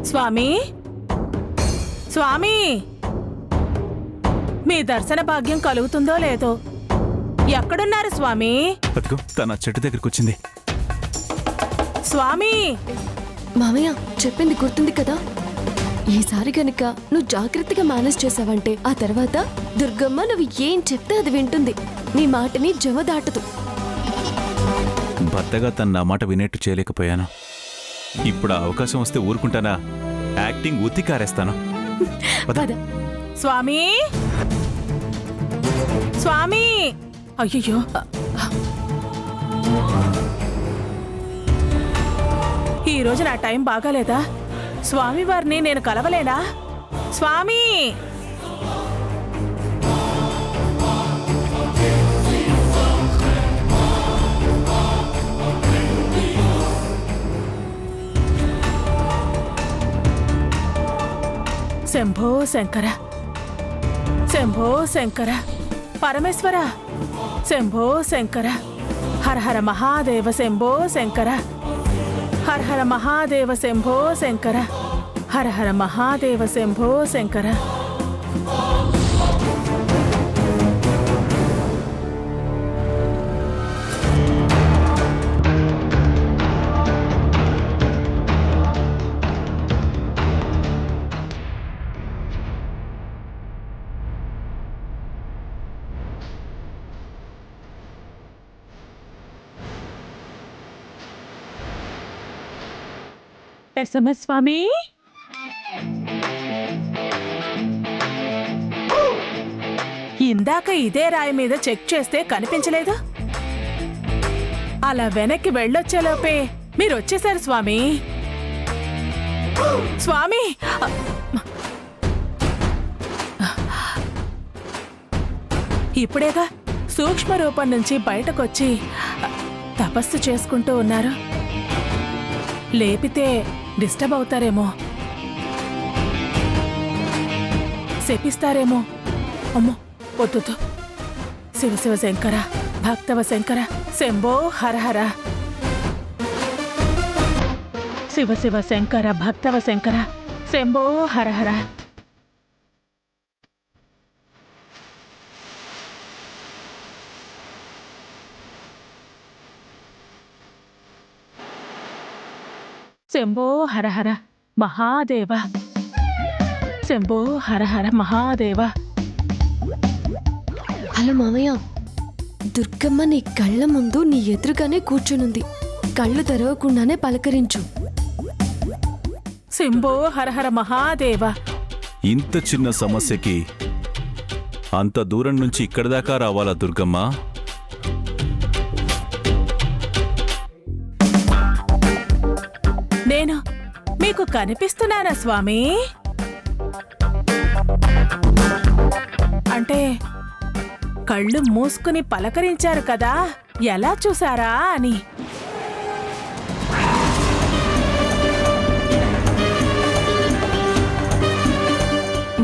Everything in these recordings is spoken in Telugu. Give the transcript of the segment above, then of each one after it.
స్వామి స్వామి, మీ దర్శన భాగ్యం కలుగుతుందో లేదో. ఎక్కడున్నారు స్వామి? అదిగో తన చెట్టు దగ్గరికి వచ్చింది. స్వామి! మామయ్య చెప్పింది గుర్తుంది కదా, ఈసారి గనుక నువ్వు జాగ్రత్తగా మేనేజ్ చేసావంటే ఆ తర్వాత దుర్గమ్మ నువ్వు ఏం చెప్తే అది వింటుంది, నీ మాటని జవదాటదు. భర్తగా తన నా మాట వినేట్టు చేయలేకపోయాను. ఇప్పుడు ఆ అవకాశం వస్తే ఊరుకుంటానా? యాక్టింగ్ ఉతికారేస్తాను. పద. స్వామి స్వామి, అయ్యో, ఈరోజు నా టైం బాగాలేదా? స్వామివారిని నేను కలవలేనా? స్వామి! శంభో శంకర, శంభో శంకర, పరమేశ్వర, శంభో శంకర, హర హర మహాదేవ శంభో శంకర, హర హర మహాదేవ శంభో శంకర, హర హర మహాదేవ శంభో శంకర. ఎస్ఎంఎస్ స్వామి, ఇందాక ఇదే రాయి మీద చెక్ చేస్తే కనిపించలేదు. అలా వెనక్కి వెళ్ళొచ్చేలోపే మీరు వచ్చేశారు స్వామి. స్వామి, ఇప్పుడేగా సూక్ష్మ రూపం నుంచి బయటకొచ్చి తపస్సు చేసుకుంటూ ఉన్నారు. లేపితే డిస్టర్బ్ అవుతారేమో, శపిస్తారేమో. అమ్మో వద్దు. శివ శివ శంకర, భక్తవ శంకర, శంభో హర హర. శివ శివ శంకర, భక్తవ శంకర, శంభో హర హర. శంభో హర హర మహాదేవ, శంభో హర హర మహాదేవ. హలో మామయ్య, దుర్గమ్మ నీ కళ్ళ ముందు నీ ఎదురుగానే కూర్చునుంది, కళ్ళు తెరవకుండానే పలకరించు. శంభో హర హర మహాదేవ. ఇంత చిన్న సమస్యకి అంత దూరం నుంచి ఇక్కడి దాకా రావాలా దుర్గమ్మ? నేను మీకు కనిపిస్తున్నానా స్వామి? అంటే కళ్ళు మూసుకుని పలకరించారు కదా, ఎలా చూసారా అని.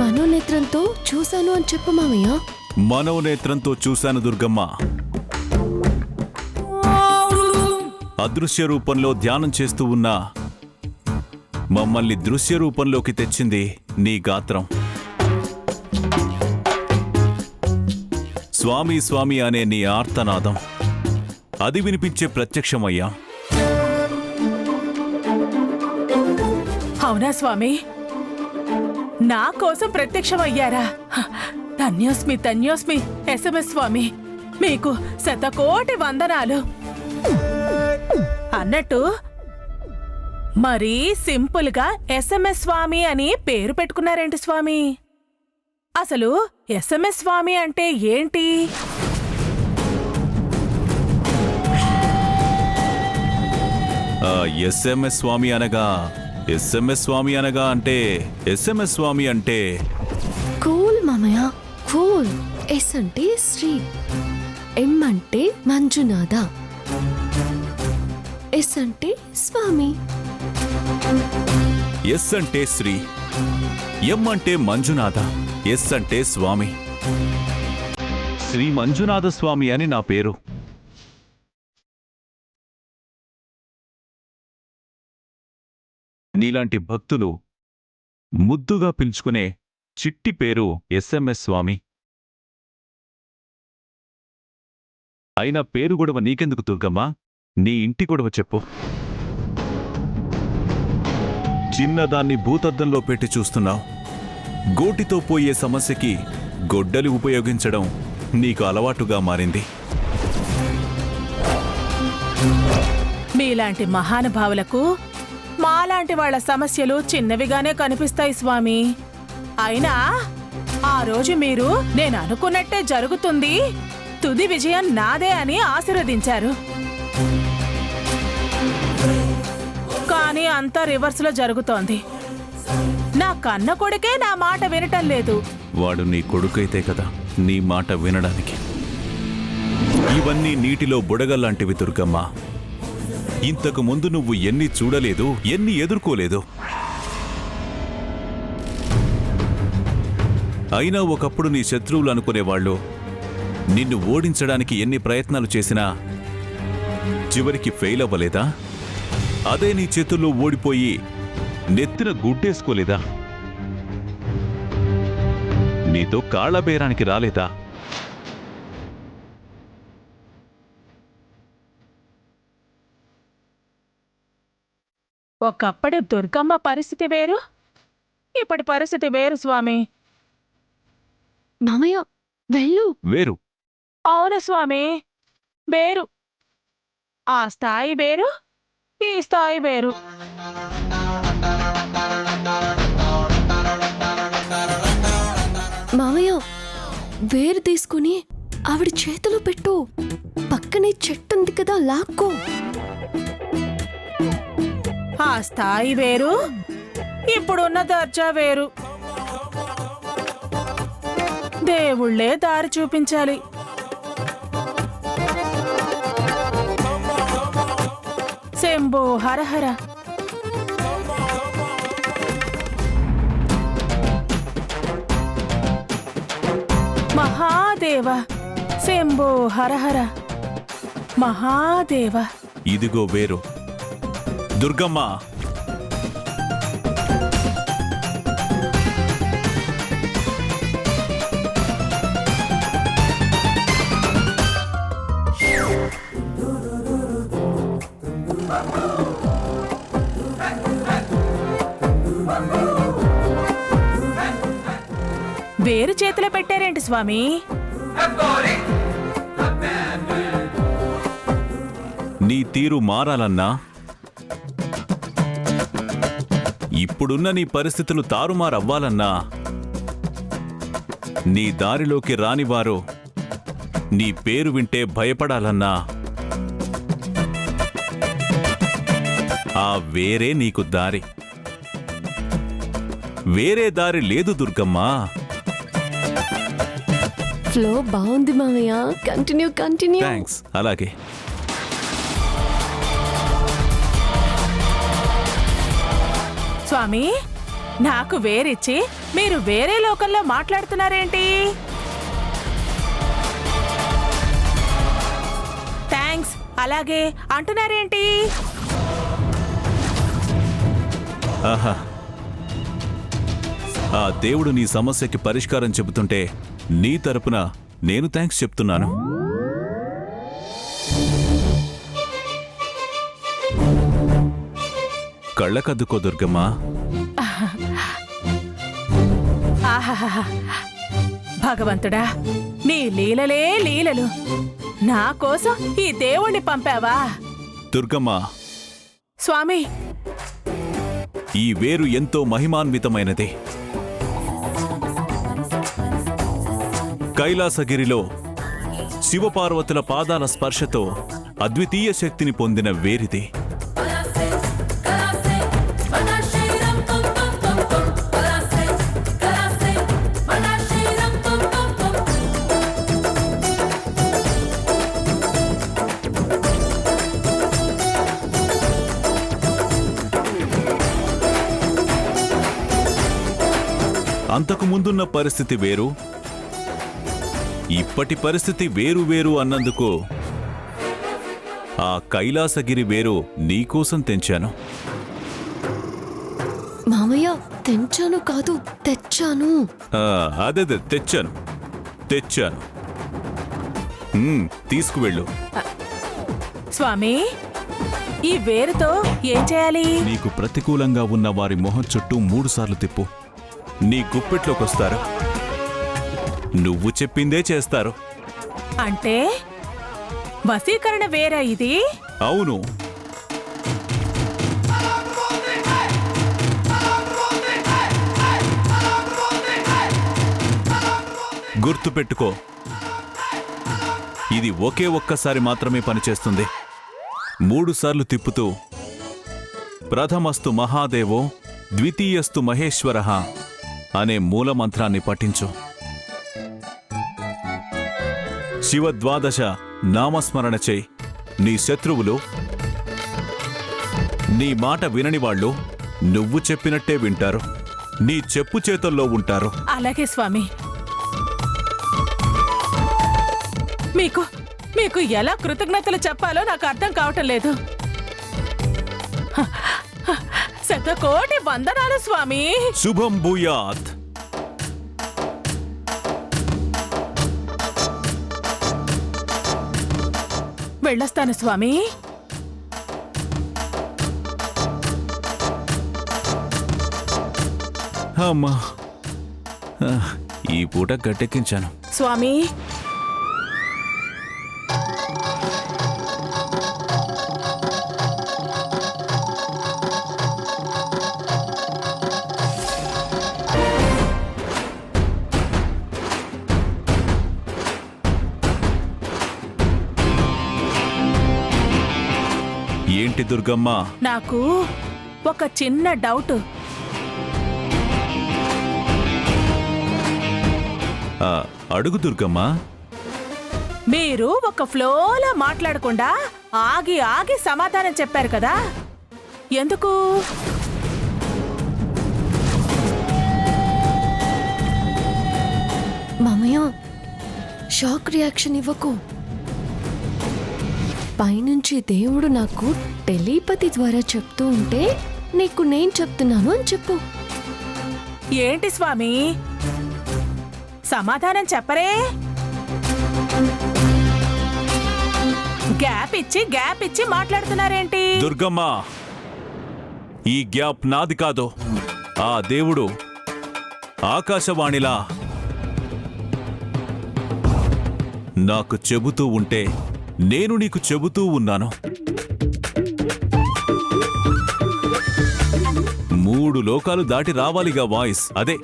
మనోనేత్రంతో చూశాను అని చెప్పు మామయ్య. మనోనేత్రంతో చూశాను దుర్గమ్మ. అదృశ్య రూపంలో ధ్యానం చేస్తూ ఉన్నా మమ్మల్ని దృశ్య రూపంలోకి తెచ్చింది నీ గాత్రం. స్వామి స్వామి అనే నీ ఆర్తనాదం, అది వినిపించే ప్రత్యక్షమయ్యా. అవునా స్వామి, నా కోసం ప్రత్యక్షమయ్యారా? ధన్యోస్మి ధన్యోస్మి ఎస్ఎంఎస్ స్వామి, మీకు శతకోటి వందనాలు. అన్నట్టు మరీ సింపుల్ గా ఎస్ఎంఎస్ స్వామి అని పేరు పెట్టుకున్నారేంటి స్వామి? అసలు ఎస్ఎంఎస్ స్వామి అంటే ఏంటి? ఎస్ఎంఎస్ స్వామి అనగా అంటే ఎస్ఎంఎస్ స్వామి అంటే కూల్ మామయ్య, కూల్. ఎస్ అంటే శ్రీ, ఎం అంటే మంజునాథ, ఎస్ అంటే స్వామి. ఎస్ అంటే శ్రీ, ఎం అంటే మంజునాథ, ఎస్ అంటే స్వామి. శ్రీ మంజునాథ స్వామి అని నా పేరు. నీలాంటి భక్తులు ముద్దుగా పిలుచుకునే చిట్టి పేరు ఎస్ఎంఎస్ స్వామి. అయినా పేరు గొడవ నీకెందుకు దుర్గమ్మా? నీ ఇంటి గొడవ చెప్పు. చిన్నదాన్ని భూతద్దంలో పెట్టి చూస్తున్నావు. గోటితో పోయే సమస్యకి గొడ్డలి ఉపయోగించడం నీకు అలవాటుగా మారింది. మీలాంటి మహానుభావులకు మాలాంటి వాళ్ళ సమస్యలు చిన్నవిగానే కనిపిస్తాయి స్వామి. అయినా ఆ రోజు మీరు నేను అనుకున్నట్టే జరుగుతుంది, తుది విజయం నాదే అని ఆశీర్వదించారు. కానీ అంతా రివర్స్లో జరుగుతోంది. నా కన్న కొడుకే నా మాట వినటం లేదు. వాడు నీ కొడుకైతే కదా నీ మాట వినడానికి. ఇవన్నీ నీటిలో బుడగల్లాంటివి దుర్గమ్మ. ఇంతకు ముందు నువ్వు ఎన్ని చూడలేదు, ఎన్ని ఎదుర్కోలేదు. అయినా ఒకప్పుడు నీ శత్రువులు అనుకునేవాళ్ళు నిన్ను ఓడించడానికి ఎన్ని ప్రయత్నాలు చేసినా చివరికి ఫెయిల్ అవ్వలేదా? అదే నీ చేతుల్లో ఓడిపోయి నెత్తిన గుడ్డేసుకోలేదా? నీతో కాళ్ళబేరానికి రాలేదా? ఒకప్పుడు దుర్గమ్మ పరిస్థితి వేరు, ఇప్పటి పరిస్థితి వేరు స్వామి. మామయ్య వెళ్ళు. వేరు. అవును స్వామి, వేరు. ఆ స్థాయి వేరు, ఈ స్థాయి వేరు. మామయ్య వేరు తీసుకుని ఆవిడ చేతిలో పెట్టు. పక్కనే చెట్టు ఉంది కదా, లాక్కో. ఆ స్థాయి వేరు, ఇప్పుడున్న దర్జా వేరు. దేవుళ్ళే దారి చూపించాలి. శంభో హరహర. మహాదేవ శంభో హరహర. మహాదేవ. ఇదిగో వేరు. దుర్గమ్మ, వేరు చేతిలో పెట్టారేంటి స్వామి? నీ తీరు మారాలన్నా, ఇప్పుడున్న నీ పరిస్థితులు తారుమారవ్వాలన్నా, నీ దారిలోకి రానివారు నీ పేరు వింటే భయపడాలన్నా, ఆ వేరే నీకు దారి. వేరే దారి లేదు దుర్గమ్మా. ఫ్లో బాగుంది మామయ్య, కంటిన్యూ కంటిన్యూ. థ్యాంక్స్. అలాగే. స్వామి, నాకు వేరిచ్చి మీరు వేరే లోకంలో మాట్లాడుతున్నారేంటి? థ్యాంక్స్ అలాగే అంటున్నారేంటి? ఆహా, ఆ దేవుడు నీ సమస్యకి పరిష్కారం చెబుతుంటే నీ తరపున నేను థ్యాంక్స్ చెప్తున్నాను. కళ్ళకద్దుకో దుర్గమ్మా. ఆహాహా, భగవంతుడా, నీ లీలలే లీలలు. నా కోసం ఈ దేవుణ్ణి పంపావా? దుర్గమ్మా, స్వామి, ఈ వేరు ఎంతో మహిమాన్వితమైనది. కైలాసగిరిలో శివపార్వతుల పాదాల స్పర్శతో అద్వితీయ శక్తిని పొందిన వేరిది. అంతకు ముందున్న పరిస్థితి వేరు, ఇప్పటి పరిస్థితి వేరు వేరు అన్నందుకు ఆ కైలాసగిరి వేరు నీకోసం తెంచాను. మామయ్య తెంచాను కాదు, తెచ్చాను. అదే తెచ్చాను తెచ్చాను. తీసుకువెళ్ళు. స్వామి, ఈ వేరుతో ఏం చేయాలి? నీకు ప్రతికూలంగా ఉన్న వారి మొహం చుట్టూ 3 సార్లు తిప్పు. నీ గుప్పెట్లోకొస్తారు. నువ్వు చెప్పిందే చేస్తారు. అంటే వశీకరణ వేరా ఇది? అవును. గుర్తుపెట్టుకో, ఇది ఒకే ఒక్కసారి మాత్రమే పనిచేస్తుంది. 3 సార్లు తిప్పుతూ ప్రథమస్తు మహాదేవో ద్వితీయస్తు మహేశ్వరః అనే మూలమంత్రాన్ని పఠించు. శివద్వాదశ నామస్మరణ చేయి. నీ శత్రువులు, నీ మాట వినని వాళ్ళు నువ్వు చెప్పినట్టే వింటారు. నీ చెప్పు చేతుల్లో ఉంటారు. అలాగే స్వామి. మీకు ఎలా కృతజ్ఞతలు చెప్పాలో నాకు అర్థం కావటం లేదు. శతకోటి వందనాలు స్వామి. శుభం భూయాత్. వెళ్ళొస్తాను స్వామి. అమ్మా, ఈ పూట గట్టెక్కించాను. స్వామి, ఏంటి దుర్గమ్మ? నాకు ఒక చిన్న డౌట్. అడుగు దుర్గమ్మ. మీరు ఒక ఫ్లోలో మాట్లాడకుండా ఆగి ఆగి సమాధానం చెప్పారు కదా, ఎందుకు? మామయ్య షాక్ రియాక్షన్ ఇవ్వకు. పైనుంచి దేవుడు నాకు టెలిపతి ద్వారా చెప్తూ ఉంటే నీకు నేను చెప్తున్నాను అని చెప్పు. ఏంటి స్వామి, సమాధానం చెప్పరే? గ్యాప్ ఇచ్చి మాట్లాడుతున్నారేంటి? దుర్గమ్మ, ఈ గ్యాప్ నాది కాదు. ఆ దేవుడు ఆకాశవాణిలా నాకు చెబుతూ ఉంటే నేను నీకు చెబుతూ ఉన్నాను. 3 లోకాలు దాటి రావాలిగా వాయిస్. అదే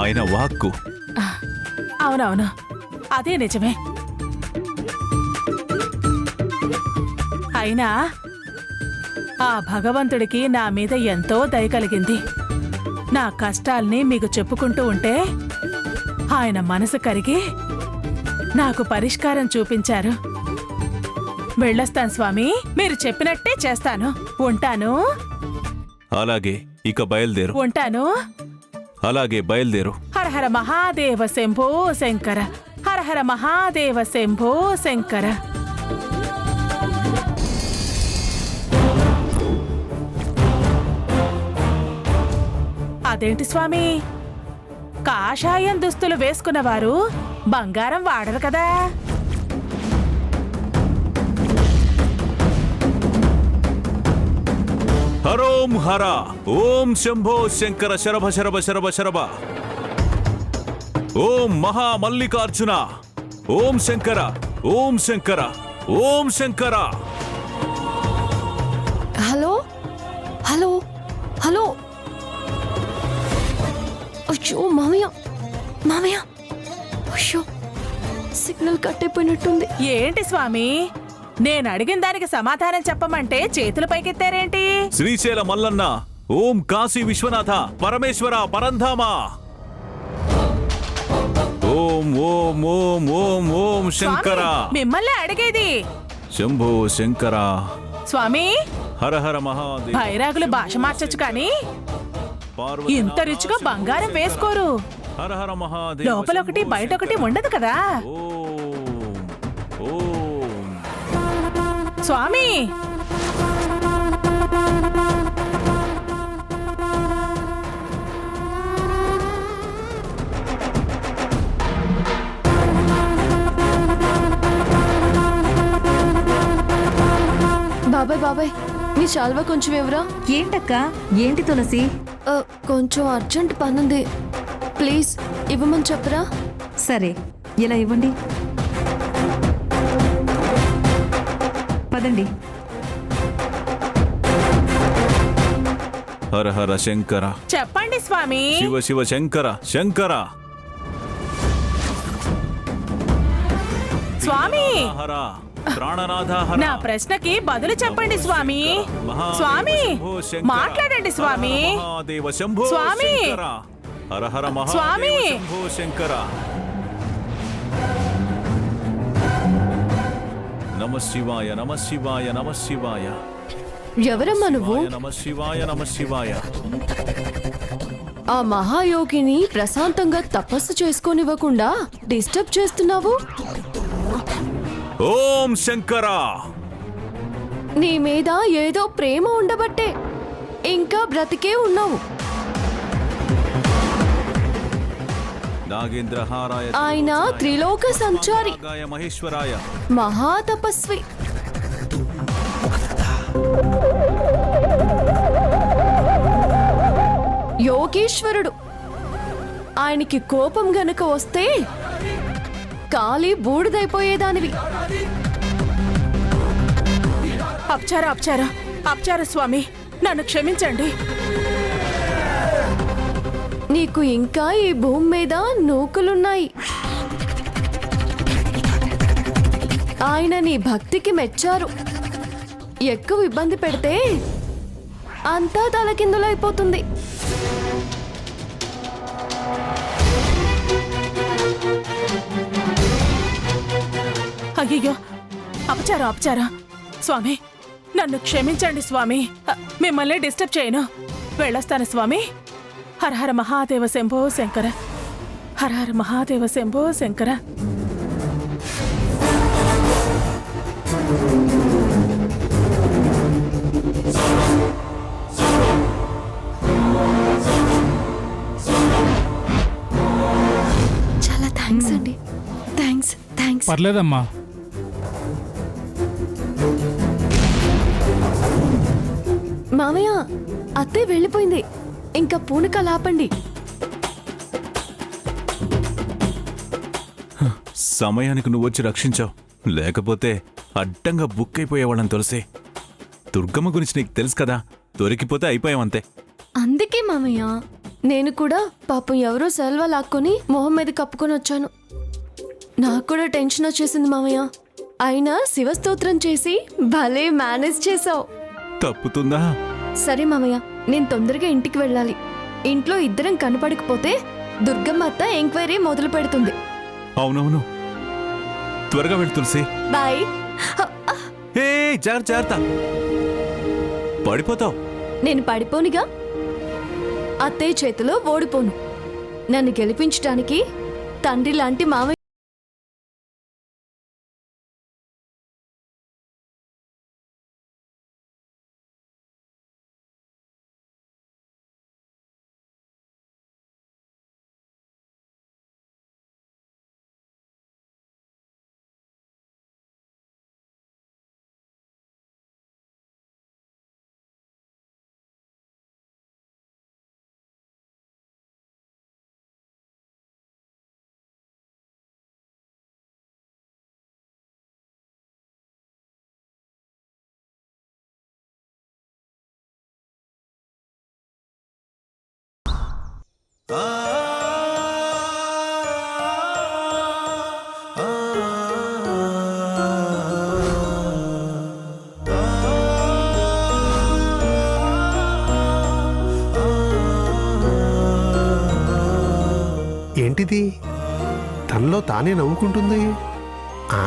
ఆయన వాక్కు. అవునవును, అదే నిజమే. అయినా ఆ భగవంతుడికి నా మీద ఎంతో దయ కలిగింది. నా కష్టాల్ని మీకు చెప్పుకుంటూ ఉంటే ఆయన మనసు కరిగి నాకు పరిష్కారం చూపించారు. వెళ్ళొస్తాను స్వామి, మీరు చెప్పినట్టే చేస్తాను. ఉంటాను. అలాగే, ఇక బయలుదేరు. ఉంటాను. అలాగే, బయలుదేరు. హర హర మహాదేవ శంభో శంకర. హర హర మహాదేవ శంభో శంకర. అదేంటి స్వామి, కాషాయం దుస్తులు వేసుకున్నవారు బంగారం వాడరు కదా? హరోం హర ఓం శంభో శంకర శరభ శరభ శరభ శరభ. ఓం మహా మల్లికార్జున. ఓం శంకర, ఓం శంకర, ఓం శంకర. Hello hello hello. అయ్యో మామయ్య, మామయ్య, అయ్యో సిగ్నల్ కట్ అయిపోయినట్టుంది. ఏంటి స్వామి, నేను అడిగిన దానికి సమాధానం చెప్పమంటే చేతులు పైకెత్తారేంటి? శ్రీశైల మల్లన్న. ఓం కాశీ విశ్వనాథ పరమేశ్వర పరంధామ. ఓం ఓం ఓం ఓం ఓం శంకర. స్వామి, మిమ్మల్ని అడిగేది. శంభో శంకర. స్వామి, హర హర మహాదేవ. బైరాగులు భాష మార్చొచ్చు కానీ పార్వతీ ఇంత రుచిగా బంగారం వేసుకోరు. హర హర మహాదేవ. లోపలొకటి బయటొకటి ఉండదు కదా ఓం ఓం. స్వామి. ఈ శాల్వా కొంచెం ఎవరా? ఏంటక్క? ఏంటి తులసి? కొంచెం అర్జెంట్ పనుంది, ప్లీజ్ ఇవ్వమని చెప్పరా? సరే, ఇలా ఇవ్వండి. పదండి. హర హర శంకర, చెప్పండి స్వామి. శివ శివ శంకర శంకర. స్వామి, హర ప్రాణనాథ హర. నా ప్రశ్నకి బదులు చెప్పండి స్వామి. స్వామి, మాట్లాడండి స్వామి. మహాదేవ శంభో స్వామి. శంకర. హర హర మహాదేవ స్వామి. శంభో శంకర. నమ శివాయ నమ శివాయ నమ శివాయ. ఎవరమ్మా నువ్వు? నమ శివాయ నమ శివాయ. ఆ మహాయోగిని ప్రశాంతంగా తపస్సు చేసుకోనివ్వకుండా డిస్టర్బ్ చేస్తున్నావు. ఓం శంకర. నీ మీద ఏదో ప్రేమ ఉండబట్టే ఇంకా బ్రతికే ఉన్నావు. నాగేంద్రహారాయ ఆయన త్రిలోక సంచారి, నాగాయ మహేశ్వరాయ. మహాతపస్వి. యోగేశ్వరుడు. ఆయనకి కోపం గనుక వస్తే కాలి బూడిదైపోయేదానివి. అప్చారా అప్చారా అప్చారా స్వామి, నన్ను క్షమించండి. నీకు ఇంకా ఈ భూమి మీద నూకులున్నాయి. ఆయన నీ భక్తికి మెచ్చారు. ఎక్కువ ఇబ్బంది పెడితే అంతా తలకిందులైపోతుంది. అయ్యో, అపచారం అపచారం. స్వామి, నన్ను క్షమించండి స్వామి. మిమ్మల్ని డిస్టర్బ్ చేయను. వెళ్ళొస్తాను స్వామి. హర హర మహాదేవ శంభో శంకర. హర హర మహాదేవ శంభో శంకర. చాలా థ్యాంక్స్ అండి. Thanks thanks. పర్లేదమ్మా. మామయ్య, అత్తే వెళ్ళిపోయింది. ఇంకా పూనకాలు ఆపండి. సమయానికి నువ్వు వచ్చి రక్షించావు. లేకపోతే అడ్డంగా బుక్ అయిపోయేవాళ్ళని తులసి. దుర్గమ్మ గురించి నీకు తెలుసు కదా, దొరికిపోతే అయిపోయావంతే. అందుకే మామయ్య, నేను కూడా పాపం ఎవరో సెల్వా లాక్కొని మొహం మీద కప్పుకొని వచ్చాను. నాకు కూడా టెన్షన్ వచ్చేసింది మామయ్య. అయినా శివస్తోత్రం చేసి భలే మేనేజ్ చేసావు. తప్పుతుందా? సరే మామయ్య, నేను తొందరగా ఇంటికి వెళ్ళాలి. ఇంట్లో ఇద్దరం కనపడకపోతే దుర్గమ్మ అత్త ఎంక్వైరీ మొదలు పెడుతుంది. అవునవును, త్వరగా వెళ్ళు తులసి. బాయ్. ఏ జాగ్రత్త జాగ్రత్త, పడిపోతావు. నేను పడిపోనిగా, అత్తయ్య చేతిలో ఓడిపోను. నన్ను గెలిపించడానికి తండ్రి లాంటి మామయ్య. ఏంటిది? తనలో తానే నవ్వుకుంటుంది. ఆ